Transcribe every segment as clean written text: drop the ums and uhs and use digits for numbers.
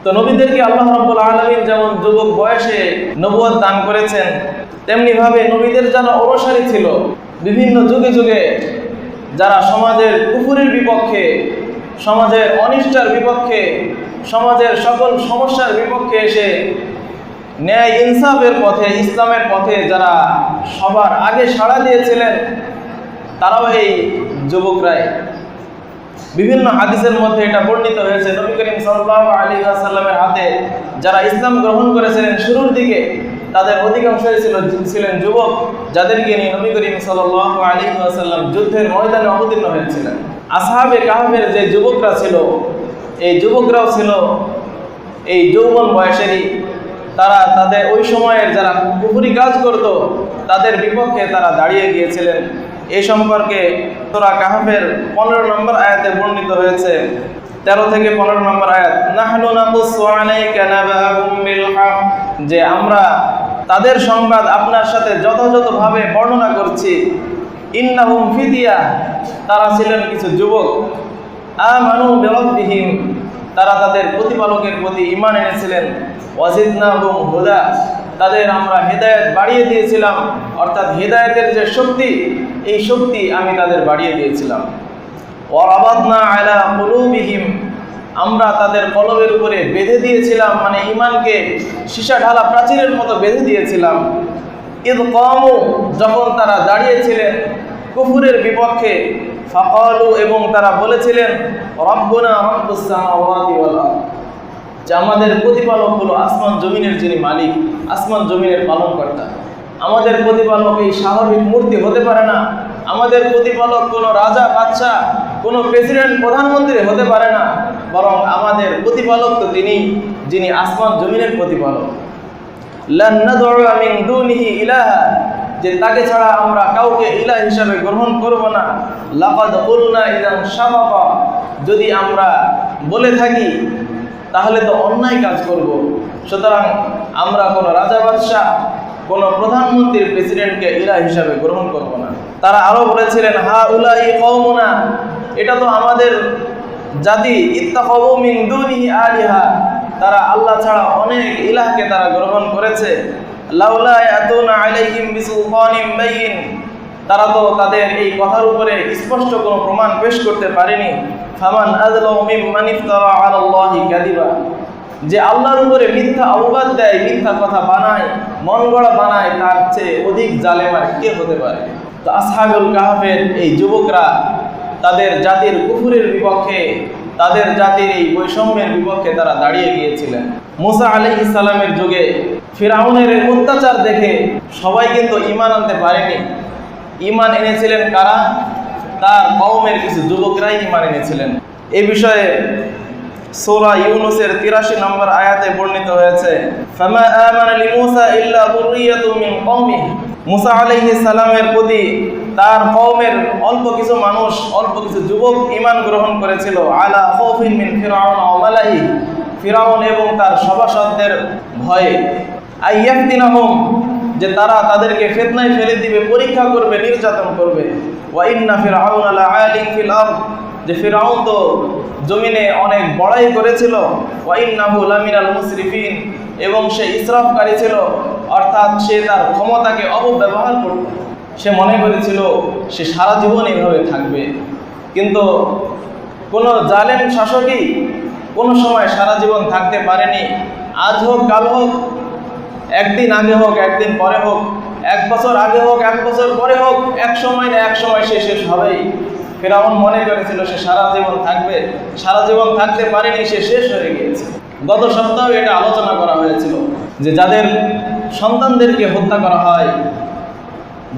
তো নবীদেরকে আল্লাহ রাব্বুল আলামিন যেমন যুবক বয়সে নবুয়ত দান করেছেন, তেমনি ভাবে নবীদের যারা অনুসারী ছিল বিভিন্ন যুগে যুগে, যারা সমাজের কুফুরির বিপক্ষে, সমাজের অনিষ্টার বিপক্ষে, সমাজের সকল সমস্যার বিপক্ষে এসে ন্যায় ইনসাফের পথে, ইসলামের পথে যারা সবার আগে সাড়া দিয়েছিলেন, তারাও এই যুবকরাই। বিভিন্ন হাদিসের মধ্যে এটা বর্ণিত হয়েছে, নবী করিম সাল্লাল্লাহু আলাইহি ওয়াসাল্লামের হাতে যারা ইসলাম গ্রহণ করেছিলেন শুরুর দিকে, তাদের অধিকাংশই ছিলেন যুবক, যাদেরকে নিয়ে নবী করিম সাল্লাল্লাহু আলাইহি ওয়াসাল্লাম যুদ্ধের ময়দানে অবতীর্ণ হয়েছিলেন। আসহাবে কাহফের যে যুবকরা ছিল, এই যুবকরাও ছিল এই যৌবন বয়সেরই। তারা তাদের ওই সময়ের যারা কুফরি কাজ করত, তাদের বিপক্ষে তারা দাঁড়িয়ে গিয়েছিলেন। এই সম্পর্কে সূরা কাহফের 15 নম্বর আয়াতে বর্ণিত হয়েছে, 13 থেকে 15 নম্বর আয়াত, নাহনু নাকুসু আলাইকা নাবাহুম বিল হক, যে আমরা তাদের সংবাদ আপনার সাথে যথাযথভাবে বর্ণনা করছি। ইন্নাহুম ফিতিয়া, তারা ছিলেন কিছু যুবক, আমানু বিরাব্বিহিম, তারা তাদের প্রতিপালকের প্রতি ঈমান এনেছিলেন। ওয়াজিদনাহুম হুদা, তাদের আমরা হেদায়েত বাড়িয়ে দিয়েছিলাম, অর্থাৎ হেদায়েতের যে শক্তি, এই শক্তি আমি তাদের বাড়িয়ে দিয়েছিলাম। ওয়ারাবাতনা আলা কুলুবিহিম, আমরা তাদের কলবের উপরে বেঁধে দিয়েছিলাম, মানে ঈমানকে সীসা ঢালা প্রাচীরের মতো বেঁধে দিয়েছিলাম। ইদ কামু, যখন তারা দাঁড়িয়েছিলেন কুফরের বিপক্ষে, ফাকালু, এবং তারা বলেছিলেন, রব্বুনা রব্বুস সামাওয়াতি ওয়াল আরদ, যে আমাদের প্রতিপালক হলো আসমান জমিনের যিনি মালিক, আসমান জমিনের পালনকর্তা। আমাদের প্রতিপালক এই স্বাভাবিক মূর্তি হতে পারে না, আমাদের প্রতিপালক কোনো রাজা বাদশা, কোনো প্রেসিডেন্ট প্রধানমন্ত্রী হতে পারে না, বরং আমাদের প্রতিপালক তো তিনি, যিনি আসমান জমিনের প্রতিপালক। লান নাদউ মিন দুনিহি ইলাহা, যে তাকে ছাড়া আমরা কাউকে ইলাহ হিসাবে গ্রহণ করব না। লাকাদ কুলনা ইযান শাতাতা, যদি আমরা বলে থাকি তাহলে তো অন্যায় কাজ করব। সুতরাং আমরা কোনো রাজা বাদশাহ, কোনো প্রধানমন্ত্রী, প্রেসিডেন্টকে ইলাহ হিসাবে গ্রহণ করব না। তারা আরও বলেছিলেন, হা উলাই কওমুনা, এটা তো আমাদের জাতি, ইত্তাখাযু মিন দুনিহি আলিহা, তারা আল্লাহ ছাড়া অনেক ইলাহকে তারা গ্রহণ করেছে। লাউলা ইয়াতুনা আলাইহিম বিসুলতানিন বাইয়িন, তারা তো তাদের এই কথার উপরে স্পষ্ট কোনো প্রমাণ পেশ করতে পারেনি। ফামান আযলামু মিম্মান ইফতারা আলাল্লাহি কাযিবা, যে আল্লাহর উপরে মিথ্যা অপবাদ দেয়, মিথ্যা কথা বানায়, মন গড়া বানায়, তার চেয়ে অধিক জালেম আর কে হতে পারে। তো আসহাবুল কাহফের এই যুবকরা তাদের জাতির কুফরের বিপক্ষে, তাদের জাতির এই বৈষম্যের বিপক্ষে তারা দাঁড়িয়ে গিয়েছিলেন। মুসা আলাইহিস সালামের যুগে ফিরআউনের অত্যাচার দেখে সবাই কিন্তু ঈমান আনতে পারেনি। ঈমান এনেছিলেন কারা? তার কওমের কিছু যুবকরাই ঈমান এনেছিলেন। এই বিষয়ে সূরা ইউনূসের 83 নম্বর আয়াতে বর্ণিত হয়েছে, ফামা আমানা লিমূসা ইল্লা যুররিয়াতুম মিন কওমিহি, মুসা আলাইহিস সালামের প্রতি তার কওমের অল্প কিছু মানুষ, অল্প কিছু যুবক ঈমান গ্রহণ করেছিল। আলা খাউফিন মিন ফিরআউন ওয়া মালাইহি, ফিরআউন এবং তার সভাসদদের ভয়ে। আইয়াফতিনাহুম, যে তারা তাদেরকে ফিতনায় ফেলে দিবে, পরীক্ষা করবে, নির্যাতন করবে। ওয়া ইন্না ফিরআউনা লাআলিন ফিল আরদ, যে ফিরআউন তো জমিনে অনেক বড়াই করেছিল। ওয়া ইন্নাহু লামিনাল মুসরিফিন, এবং সে ইসরাফকারী ছিল, অর্থাৎ সে তার ক্ষমতাকে অপব্যবহার করত। সে মনে করেছিল সে সারা জীবন এইভাবে থাকবে, কিন্তু কোনো জালেম শাসকই কোনো সময় সারা জীবন থাকতে পারেনি। আজ হোক কাল হোক, একদিন আগে হোক একদিন পরে হোক, 1 বছর আগে হোক 1 বছর পরে হোক, এক সময় না এক সময় সে শেষ হবেই। ফিরআউন মনে করেছিল সে সারা জীবন থাকবে, সারা জীবন থাকতে পারেনি, সে শেষ হয়ে গিয়েছে। গত সপ্তাহে এটা আলোচনা করা হয়েছিল যে যাদের সন্তানদেরকে হত্যা করা হয়,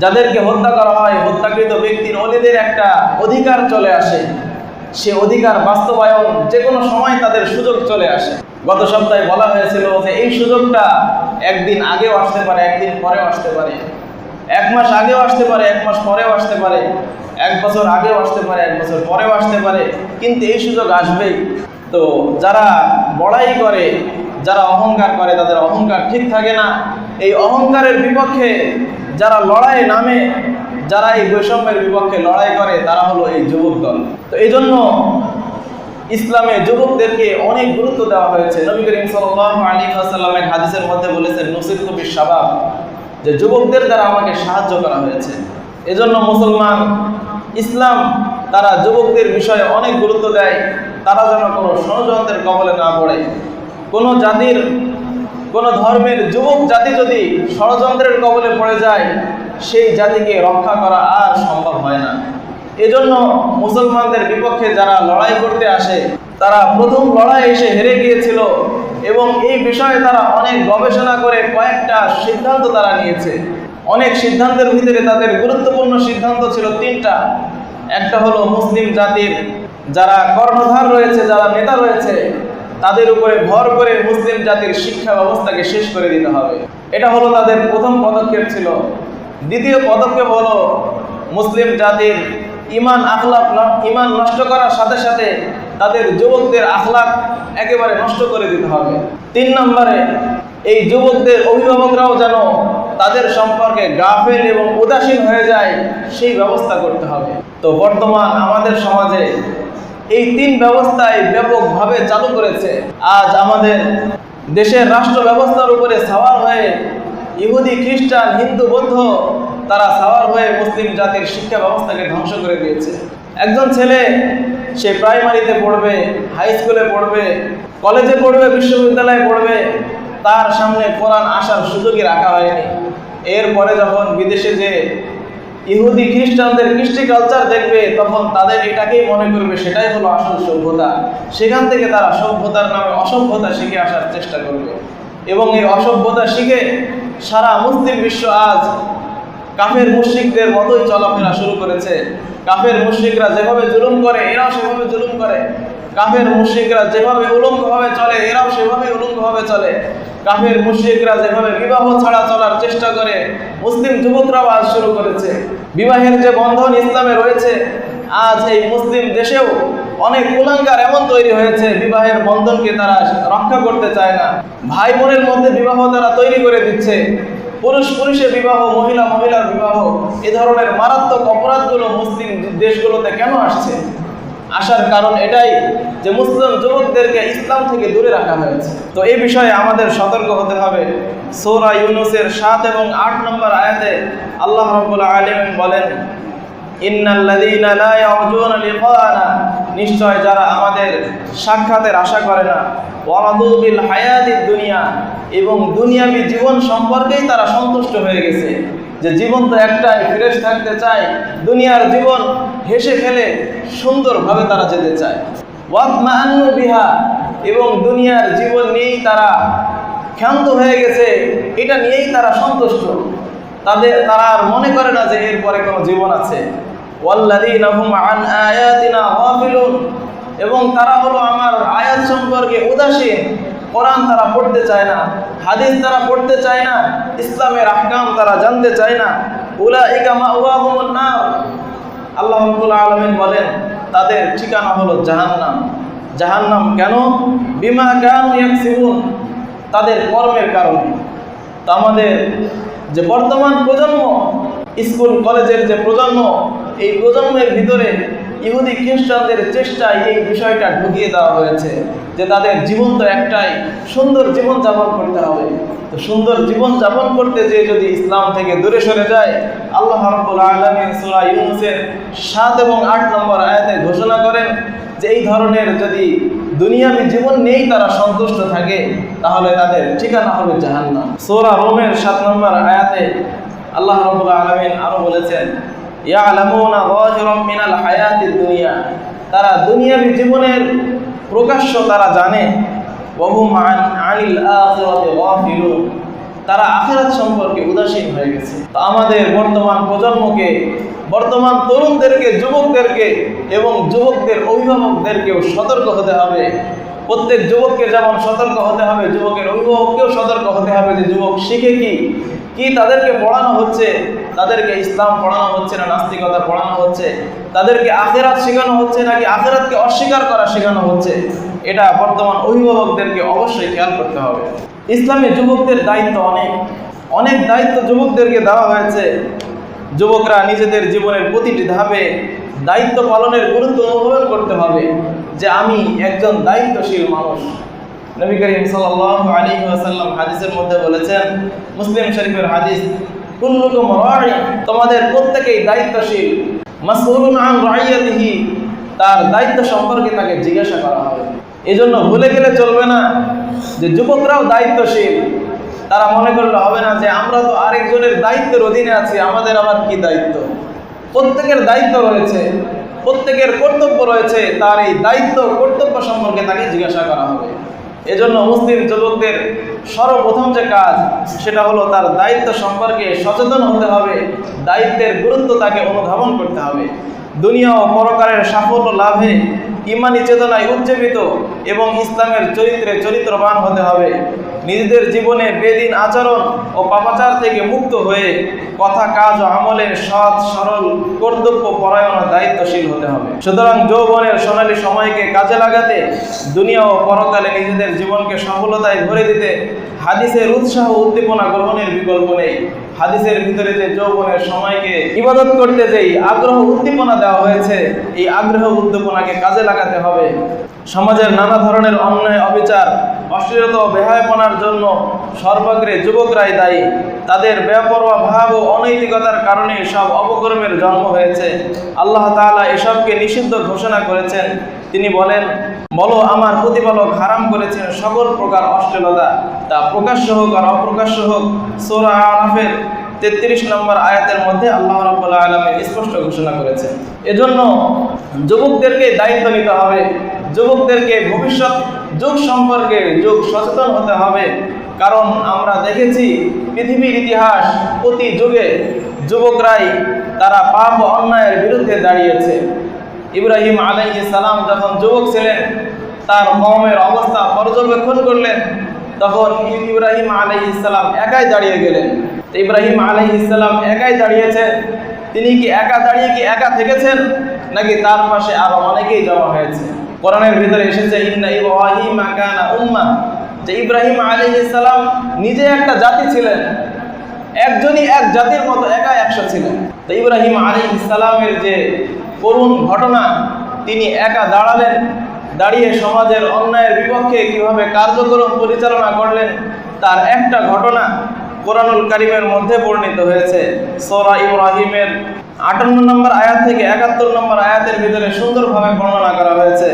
যাদেরকে হত্যা করা হয়, হত্যাকৃত ব্যক্তির ওলিদের একটা অধিকার চলে আসে, সে অধিকার বাস্তবায়ন যে কোনো সময় তাদের সুযোগ চলে আসে। গত সপ্তাহে বলা হয়েছিল যে এই সুযোগটা একদিন আগেও আসতে পারে, একদিন পরেও আসতে পারে, 1 মাস আগেও আসতে পারে, 1 মাস পরেও আসতে পারে, 1 বছর আগেও আসতে পারে, 1 বছর পরেও আসতে পারে, কিন্তু এই সুযোগ আসবেই। তো যারা বড়াই করে, যারা অহংকার করে, তাদের অহংকার ঠিক থাকে না। এই অহংকারের বিপক্ষে যারা লড়াই নামে, যারা এই বৈষম্যের বিপক্ষে লড়াই করে, তারা হলো এই যুবক দল। তো এই জন্য ইসলামে যুবকদেরকে অনেক গুরুত্ব দেওয়া হয়েছে। নবী করিম সাল্লাল্লাহু আলাইহি ওয়াসাল্লাম এক হাদিসের মধ্যে বলেছেন, নুসিরতু বিশ-শাবাব, যে যুবকদের দ্বারা আমাকে সাহায্য করা হয়েছে। এজন্য মুসলমান ইসলাম তারা যুবকদের বিষয়ে অনেক গুরুত্ব দেয়, তারা যেন কোনো ষড়যন্ত্রের কবলে না পড়ে। কোনো জাতির, কোনো ধর্মের যুবক জাতি যদি ষড়যন্ত্রের কবলে পড়ে যায়, সেই জাতিকে রক্ষা করা আর সম্ভব হয় না। এজন্য মুসলমানদের বিপক্ষে যারা লড়াই করতে আসে, তারা প্রথম লড়াই এসে হেরে গিয়েছিল এবং এই বিষয়ে তারা অনেক গবেষণা করে কয়েকটা সিদ্ধান্ত তারা নিয়েছে। অনেক সিদ্ধান্তের ভিতরে তাদের গুরুত্বপূর্ণ সিদ্ধান্ত ছিল তিনটা। একটা হলো মুসলিম জাতির যারা কর্ণধার রয়েছে, যারা নেতা রয়েছে, তাদের উপরে ভর করে মুসলিম জাতির শিক্ষা ব্যবস্থাকে শেষ করে দিতে হবে। এটা হলো তাদের প্রথম পদক্ষেপ ছিল। দ্বিতীয় পদক্ষেপ হলো মুসলিম জাতির ঈমান নষ্ট করার সাথে সাথে তাদের যুবকদের আখলাক একেবারে নষ্ট করে দিতে হবে। 3 নম্বরে এই যুবকদের অভিভাবকরাও যেন তাদের সম্পর্কে গাফেল এবং উদাসীন হয়ে যায়, সেই ব্যবস্থা করতে হবে। তো বর্তমান আমাদের সমাজে এই 3 ব্যবস্থাই ব্যাপকভাবে চালু করেছে। আজ আমাদের দেশের রাষ্ট্র ব্যবস্থার উপরে সাওয়ার হয়ে ইহুদি, খ্রিস্টান, হিন্দু, বৌদ্ধ তারা সাওয়ার হয়ে মুসলিম জাতির শিক্ষা ব্যবস্থাকে ধ্বংস করে দিয়েছে। একজন ছেলে সে প্রাইমারিতে পড়বে, হাই স্কুলে পড়বে, কলেজে পড়বে, বিশ্ববিদ্যালয়ে পড়বে, তার সামনে কোরআন আসার সুযোগই রাখা হয়নি। এরপরে যখন বিদেশে যে ইহুদি খ্রিস্টানদের কৃষ্টি কালচার দেখবে, তখন তাদের এটাকেই মনে করবে সেটাই হলো আসল সভ্যতা। সেখান থেকে তারা সভ্যতার নামে অসভ্যতা শিখে আসার চেষ্টা করবে এবং এই অসভ্যতা শিখে সারা মুসলিম বিশ্ব আজ কাফের মুশরিকদের মতোই চলাফেরা শুরু করেছে। কাফের মুশরিকরা যেভাবে জুলুম করে, এরাও সেভাবে জুলুম করে। কাফের মুশরিকরা যেভাবে উলঙ্গভাবে চলে, এরাও সেভাবে উলঙ্গভাবে চলে। কাফের মুশরিকরা যেভাবে বিবাহ ছাড়া চলার চেষ্টা করে, মুসলিম যুবকরাও আজ শুরু করেছে। বিবাহের যে বন্ধন ইসলামে রয়েছে, আজ এই মুসলিম দেশেও অনেক কুলাঙ্গার এমন তৈরি হয়েছে, বিবাহের বন্ধনকে তারা রক্ষা করতে চায় না। ভাই বোনের মধ্যে বিবাহ তারা তৈরি করে দিচ্ছে, পুরুষ পুরুষের বিবাহ, মহিলা মহিলার বিবাহ। এ ধরনের মারাত্মক অপরাধগুলো মুসলিম দেশগুলোতে কেন আসছে? আসার কারণ এটাই যে মুসলিম যুবকদেরকে ইসলাম থেকে দূরে রাখা হয়েছে। তো এই বিষয়ে আমাদের সতর্ক হতে হবে। সূরা ইউনূসের 7 এবং 8 নম্বর আয়াতে আল্লাহ রাব্বুল আলামিন বলেন, ইন্নাল্লাযীনা লা ইয়ারজুনা লিকাআনা, নিশ্চয় যারা আমাদের সাক্ষাতের আশা করে না, ওয়ারাদু বিল হায়াতিদ দুনিয়া, এবং দুনিয়াবী জীবন সম্পর্কেই তারা সন্তুষ্ট হয়ে গেছে। যে জীবন তো একটাই, ফ্রেশ থাকতে চায়, দুনিয়ার জীবন হেসে খেলে সুন্দরভাবে তারা যেতে চায়। ওয়াতমাআন্নু বিহা, এবং দুনিয়ার জীবন নিয়েই তারা ক্ষান্ত হয়ে গেছে, এটা নিয়েই তারা সন্তুষ্ট। তারা আর মনে করে না যে এরপরে কোনো জীবন আছে। ওয়াল্লাযীনা হুম আন আয়াতিনা গাফিলুন, এবং তারা হলো আমার আয়াত সম্পর্কে উদাসীন। কোরআন তারা পড়তে চায় না, হাদিস তারা পড়তে চায় না, ইসলামের আহকাম তারা জানতে চায় না। উলাইকা মাওয়াহুমুন নার, আল্লাহ রাব্বুল আলামিন বলেন তাদের ঠিকানা হলো জাহান্নাম। জাহান্নাম কেন? বিমা কানু ইয়াকসিবুন, তাদের কর্মের কারণে। তো আমাদের যে বর্তমান প্রজন্ম, স্কুল কলেজের যে প্রজন্ম, এই প্রজন্মের ভিতরে ইহুদি খ্রিস্টানদের চেষ্টায় এই বিষয়টা ঢুকিয়ে দেওয়া হয়েছে যে তাদের জীবন তো একটাই, সুন্দর জীবন যাপন করতে হবে। তো সুন্দর জীবন যাপন করতে যে যদি ইসলাম থেকে দূরে সরে যায়, আল্লাহ রাব্বুল আলামিন সূরা ইউনূসের 7 এবং 8 নম্বর আয়াতে ঘোষণা করেন যে এই ধরনের যদি দুনিয়াবী জীবন নিয়েই তারা সন্তুষ্ট থাকে, তাহলে তাদের ঠিকানা হবে জাহান্নাম। সূরা রোমের 7 নম্বর আয়াতে আল্লাহ রাব্বুল আলামিন আরো বলেছেন, ইয়ালামুনা যাহিরাম মিনাল হায়াতিদ দুনিয়া, তারা দুনিয়াবী জীবনের প্রকাশ্য তারা জানে। ওয়া হুম আনিল আখিরাতি গাফিলুন, তারা আখিরাত সম্পর্কে উদাসীন হয়ে গেছে। তো আমাদের বর্তমান প্রজন্মকে, বর্তমান তরুণদেরকে, যুবকদেরকে এবং যুবকদের অভিভাবকদেরকেও সতর্ক হতে হবে। প্রত্যেক যুবককে যেমন সতর্ক হতে হবে, যুবকের অভিভাবককেও সতর্ক হতে হবে যে যুবক শিখে কি তাদেরকে পড়ানো হচ্ছে। তাদেরকে ইসলাম পড়ানো হচ্ছে না নাস্তিকতা পড়ানো হচ্ছে, তাদেরকে আখিরাত শেখানো হচ্ছে নাকি আখিরাতকে অস্বীকার করা শেখানো হচ্ছে, এটা বর্তমান অভিভাবকদেরকে অবশ্যই খেয়াল করতে হবে। ইসলামে যুবকদের দায়িত্ব অনেক দায়িত্ব যুবকদেরকে দেওয়া হয়েছে। যুবকরা নিজেদের জীবনের প্রতিটি ধাপে দায়িত্ব পালনের গুরুত্ব অনুভব করতে হবে যে আমি একজন দায়িত্বশীল মানুষ। নবী করিম সাল্লাল্লাহু আলাইহি ওয়াসাল্লাম হাদিসের মধ্যে বলেছেন, মুসলিম শরীফের হাদিস, কুল্লুকুম রাঈ, তোমাদের প্রত্যেকেই দায়িত্বশীল, মাসউলুন আন রাইয়াতিহি, তার দায়িত্ব সম্পর্কে তাকে জিজ্ঞাসা করা হবে। এজন্য ভুলে গেলে চলবে না যে যুবকরাও দায়িত্বশীল। তারা মনে করলে হবে না যে আমরা তো আরেকজনের দায়িত্বের অধীনে আছি, আমাদের আবার কি দায়িত্ব। প্রত্যেকের দায়িত্ব রয়েছে, প্রত্যেকের কর্তব্য রয়েছে, তার এই দায়িত্ব কর্তব্য সম্পর্কে তাকে জিজ্ঞাসা করা হবে। এজন্য মুসলিম যুবকদের সর্বপ্রথম যে কাজ সেটা হলো তার দায়িত্ব সম্পর্কে সচেতন হতে হবে, দায়িত্বের গুরুত্ব তাকে অনুধাবন করতে হবে। দুনিয়া ও পরকালের সাফল্য লাভে ইমানি চেতনায় উজ্জীবিত এবং ইসলামের চরিত্রে চরিত্রবান হতে হবে। নিজেদের জীবনে বেদিন আচরণ ও পাপাচার থেকে মুক্ত হয়ে কথা, কাজ ও আমলের সৎ সরল কর্তব্য পরায়ণ ও দায়িত্বশীল হতে হবে। সুতরাং যৌবনের সোনালী সময়কে কাজে লাগাতে, দুনিয়া ও পরকালে নিজেদের জীবনকে সফলতায় ভরে দিতে হাদিসের উৎসাহ উদ্দীপনা গ্রহণের বিকল্প নেই। হাদিসের ভিতরে যে যৌবনের সময়কে ইবাদত করতে যেই আগ্রহ উদ্দীপনা দেওয়া হয়েছে, এই আগ্রহ উদ্দীপনাকে কাজে লাগাতে হবে। সমাজের নানা ধরনের অন্যায়, অবিচার, অশ্লীলতা ও বেহায়াপনার জন্য সর্বাগ্রে যুবকরাই দায়ী। তাদের বেপরোয়া ভাব ও অনৈতিকতার কারণে সব অপকর্মের জন্ম হয়েছে। আল্লাহ তাআলা এসবকে নিষিদ্ধ ঘোষণা করেছেন। তিনি বলেন, বলো আমার প্রতিপালক হারাম করেছেন সকল প্রকার অশ্লীলতা, তা প্রকাশ্য হোক আর অপ্রকাশ্য হোক। সূরা আরাফের 33 নম্বর আয়াতের মধ্যে আল্লাহ রাব্বুল আলামিন স্পষ্ট ঘোষণা করেছেন। এজন্য যুবকদেরকে দায়িত্ব নিতে হবে, যুবকদেরকে ভবিষ্যৎ যুগ সম্পর্কে যুগ সচেতন হতে হবে। কারণ আমরা দেখেছি পৃথিবীর ইতিহাস, প্রতি যুগে যুবকরাই তারা পাপ ও অন্যায়ের বিরুদ্ধে দাঁড়িয়েছে। ইব্রাহিম আলাইহিস সালাম যখন যুবক ছিলেন, তার কওমের অবস্থা পর্যবেক্ষণ করলেন, তখন ইব্রাহিম আলাইহিস সালাম একাই দাঁড়িয়ে গেলেন। ইব্রাহিম আলাইহিস সালাম একাই দাঁড়িয়েছেন। তিনি কি একা দাঁড়িয়ে কি একা থেকেছেন, নাকি তার পাশে আরো অনেকেই জমা হয়েছে? কোরআনের ভিতরে এসেছে, ইন্না ইব্রাহিমা কানা উম্মাহ, যে ইব্রাহিম আলাইহিস সালাম নিজে একটা জাতি ছিলেন, একজনই এক জাতির মতো একা 100 ছিলেন। তো ইব্রাহিম আলাইহিস সালামের যে করুণ ঘটনা, তিনি একা দাঁড়ালেন, দাঁড়িয়ে সমাজের অন্যায়ের বিপক্ষে কিভাবে কার্যক্রম পরিচালনা করলেন, তার একটা ঘটনা কোরআনুল কারীমের মধ্যে বর্ণিত হয়েছে। সূরা ইব্রাহিমের 58 নম্বর আয়াত থেকে 71 নম্বর আয়াতের ভিতরে সুন্দরভাবে বর্ণনা করা হয়েছে।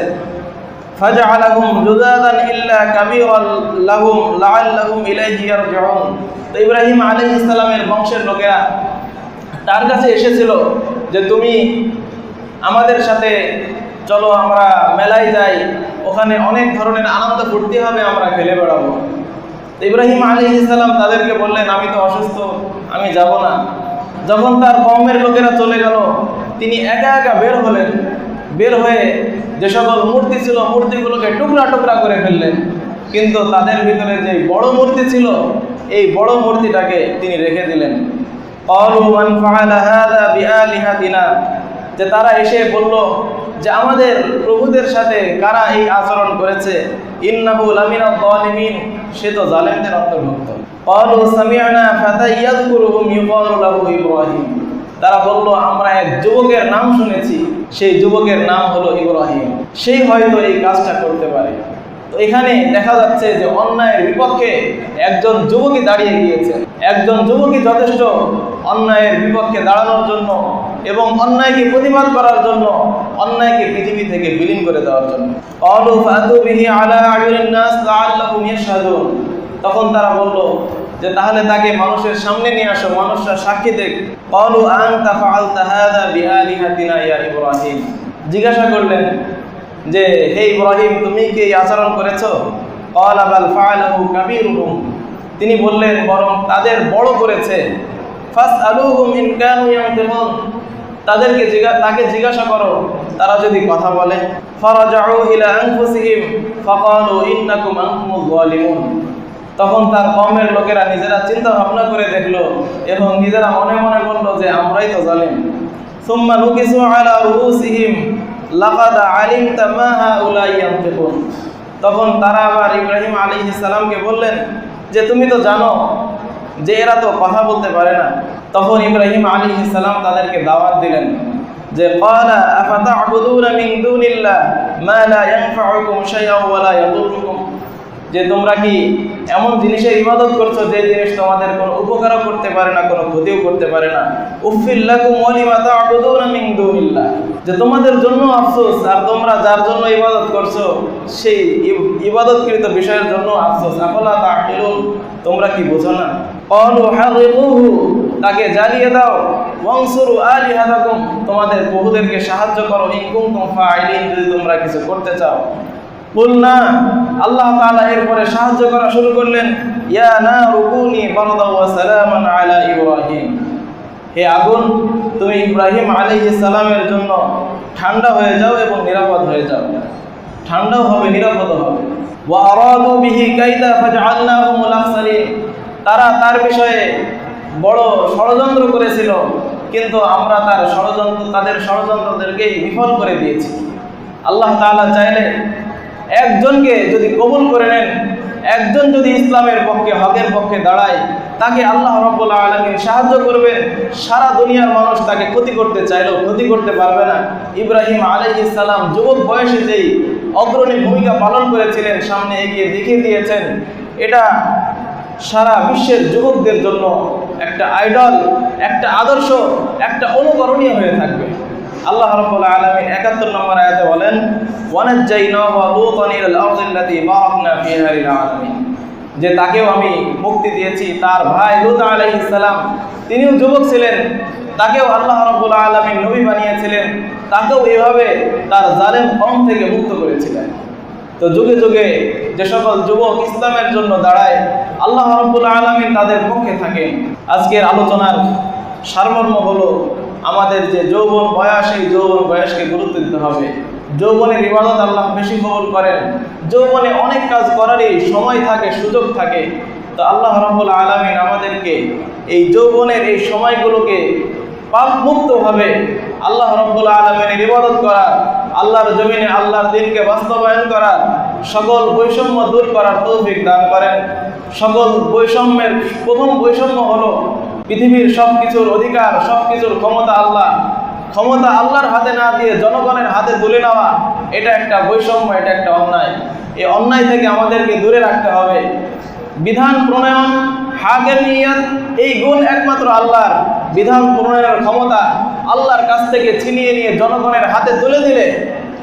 ফাজআলাহুম জুদাদান ইল্লা কাবীরান লাহুম লাআল্লাহুম ইলাইহি ইয়ারজিউন। তো ইব্রাহিম আলাইহিস সালামের বংশের লোকেরা তার কাছে এসেছিল যে তুমি আমাদের সাথে চলো, আমরা মেলায় যাই, ওখানে অনেক ধরনের আনন্দ ফুর্তি হবে, আমরা খেলে বেড়াবো। ইব্রাহিম আলাইহিস সালাম তাদেরকে বললেন, আমি তো অসুস্থ, আমি যাব না। যখন তার কওমের লোকেরা চলে গেল, তিনি একা একা বের হলেন। বের হয়ে যে সকল মূর্তি ছিল, মূর্তিগুলোকে টুকরা টুকরা করে ফেললেন। কিন্তু তাদের ভিতরে যে বড় মূর্তি ছিল, এই বড় মূর্তিটাকে তিনি রেখে দিলেন। ক্বালু মান ফাআলা হাযা বিআলিহাতিনা, যে তারা এসে বলল যে আমাদের প্রভুদের সাথে কারা এই আচরণ করেছে, ইন্নাহু লামিনাল যালিমিন, সে তো জালেমদের অন্তর্ভুক্ত। ক্বালু সামি'না ফাতা ইয়াযকুরুহুম ইউকালু লাহু ইব্রাহিম, তারা বলল আমরা এক যুবকের নাম শুনেছি, সেই যুবকের নাম হলো ইব্রাহিম, সেই হয়তো এই কাজটা করতে পারে। তো এখানে দেখা যাচ্ছে যে অন্যায়ের বিপক্ষে একজন যুবকই দাঁড়িয়ে গিয়েছে। একজন যুবকই যথেষ্ট অন্যায়ের বিপক্ষে দাঁড়ানোর জন্য এবং অন্যায়কে প্রতিবাদ করার জন্য, অন্যায়কে পৃথিবী থেকে বিলীন করে দেওয়ার জন্য। ক্বালু ফাতু বিহি আলা আয়ুনিন নাস লাআল্লাহুম ইয়াশহাদুন, তখন তারা বলল যে তাহলে তাকে মানুষের সামনে নিয়ে আসো, মানুষরা সাক্ষী দেখ। ক্বালু আনতা ফাআলতা হাযা বিআলিহাতিনা ইয়া ইব্রাহিম, জিজ্ঞাসা করলেন যে হে ইব্রাহিম, তুমি কি এই আচরণ করেছো? ক্বালা বাল ফাআলাহু কাবীরুহুম, তিনি বললেন বরং তাদের বড় করেছে। ফাসআলুহুম ইন কানু ইয়ানতিকুন, তাকে জিজ্ঞাসা করো তারা যদি কথা বলে। ফারাজাউ ইলা আনফুসিহিম ফাকালু ইন্নাকুম আনতুমুয যালিমুন, তখন তার কওমের লোকেরা নিজেরা চিন্তা ভাবনা করে দেখলো এবং নিজেরা মনে মনে বলল যে আমরাই তো জালিম। সুম্মা নুকিসু আলা রুউসিহিম লাকাদ আলিমতা মা হাউলাই ইয়ানতিকুন, তখন তারা আবার ইব্রাহিম আলাইহিস সালামকে বললেন যে তুমি তো জানো যে এরা তো কথা বলতে পারে না। তখন ইব্রাহিম আলাইহিস সালাম তাদেরকে দাওয়াত দিলেন যে ক্বালা আফাতা'বুদুনা মিন দুনিল্লাহ মা লা ইয়ানফা'ুকুম শাইআন ওয়া লা ইয়াদুররুকুম, যে তোমরা কি এমন জিনিসের ইবাদত করছো যে জিনিস তোমাদের কোনো উপকারও করতে পারে না, কোনো ক্ষতিও করতে পারে না। উফিল লাকুম ওয়া লিমা তা'বুদুনা মিন দুনিল্লাহ, যে তোমাদের জন্য আফসোস, আর তোমরা যার জন্য ইবাদত করছো সেই ইবাদতকৃত বিষয়ের জন্য আফসোস। আফালা তা'কিলুন, তোমরা কি বোঝো না? ক্বালু হারিকুহু, তাকে জ্বালিয়ে দাও। ওয়ানসুরু আলিহাতাকুম, তোমাদের বহুদেরকে সাহায্য করো। ইন কুনতুম ফাইলিন, যদি তোমরা কিছু করতে চাও। কুলনা, আল্লাহ তাআলা এরপরে সাহায্য করা শুরু করলেন। ইয়া নারু কুনি বারদান ওয়া সালামান আলা ইব্রাহিম, হে আগুন তুমি ইব্রাহিম আলাইহিস সালামের জন্য ঠান্ডা হয়ে যাও এবং নিরাপদ হয়ে যাও। ঠান্ডাও হবে, নিরাপদও হবে। ওয়া আরাদু বিহি কাইদা ফাজআলনাহুমুল আখসারিন, তারা তার বিষয়ে বড় ষড়যন্ত্র করেছিল, কিন্তু আমরা তাদের ষড়যন্ত্রদেরকেই বিফল করে দিয়েছি। আল্লাহ তাআলা চাইলে একজনকে যদি কবুল করে নেন, একজন যদি ইসলামের পক্ষে, হকের পক্ষে দাঁড়ায়, তাকে আল্লাহ রাব্বুল আলামিন সাহায্য করবেন। সারা দুনিয়ার মানুষ তাকে ক্ষতি করতে চাইলেও ক্ষতি করতে পারবে না। ইব্রাহিম আলাইহিস সালাম যুবক বয়সে যেই অগ্রণী ভূমিকা পালন করেছিলেন, সামনে এগিয়ে দেখিয়ে দিয়েছেন, এটা সারা বিশ্বের যুবকদের জন্য একটা আইডল, একটা আদর্শ, একটা অনুকরণীয় হয়ে থাকবে। আল্লাহ রাব্বুল আলামিন ৭১ নম্বর আয়াতে বলেন, ওয়ানাজ্জাইনাহু ওয়া লূতান ইলাল আরদিল্লাতী বারাকনা ফিহা লিল আলামিন, যে তাকেও আমি মুক্তি দিয়েছি। তার ভাই লূত আলাইহিস সালাম, তিনিও যুবক ছিলেন, তাকেও আল্লাহ রাব্বুল আলামিন নবী বানিয়েছিলেন, তাকেও এভাবে তার জালেম কওম থেকে মুক্ত করেছিলেন। তো যুগে যুগে যে সকল যুবক ইসলামের জন্য দাঁড়ায়, আল্লাহ রাব্বুল আলামিন তাদের পক্ষে থাকেন। আজকের আলোচনার সারমর্ম হলো, আমাদের যে যৌবন বয়স, এই যৌবন বয়সকে গুরুত্ব দিতে হবে। যৌবনের ইবাদত আল্লাহ বেশি কবুল করেন। যৌবনে অনেক কাজ করারই সময় থাকে, সুযোগ থাকে। তো আল্লাহ রাব্বুল আলামিন আমাদেরকে এই যৌবনের এই সময়গুলোকে পাপ মুক্তভাবে আল্লাহ রাব্বুল আলামিনের ইবাদত করার, আল্লাহর জমিনে আল্লাহর দ্বীনকে বাস্তবায়ন করার, সকল বৈষম্য দূর করার তৌফিক দান করেন। সকল বৈষম্যের প্রথম বৈষম্য হলো পৃথিবীর সব কিছুর অধিকার, সব কিছুর ক্ষমতা আল্লাহর হাতে না দিয়ে জনগণের হাতে তুলে নেওয়া। এটা একটা বৈষম্য, এটা একটা অন্যায়। এই অন্যায় থেকে আমাদেরকে দূরে রাখতে হবে। বিধান প্রণয়ন, হাকের নিয়ত, এই গুণ একমাত্র আল্লাহর। বিধান প্রণয়নের ক্ষমতা আল্লাহর কাছ থেকে ছিনিয়ে নিয়ে জনগণের হাতে তুলে দিলে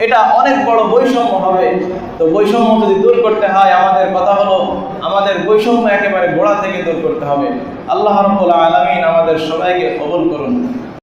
এটা অনেক বড় বৈষম্য হবে। তো বৈষম্য যদি দূর করতে হয়, আমাদের কথা হলো আমাদের বৈষম্য একেবারে গোড়া থেকে দূর করতে হবে। আল্লাহ রাব্বুল আলামিন আমাদের সবাইকে কবুল করুন।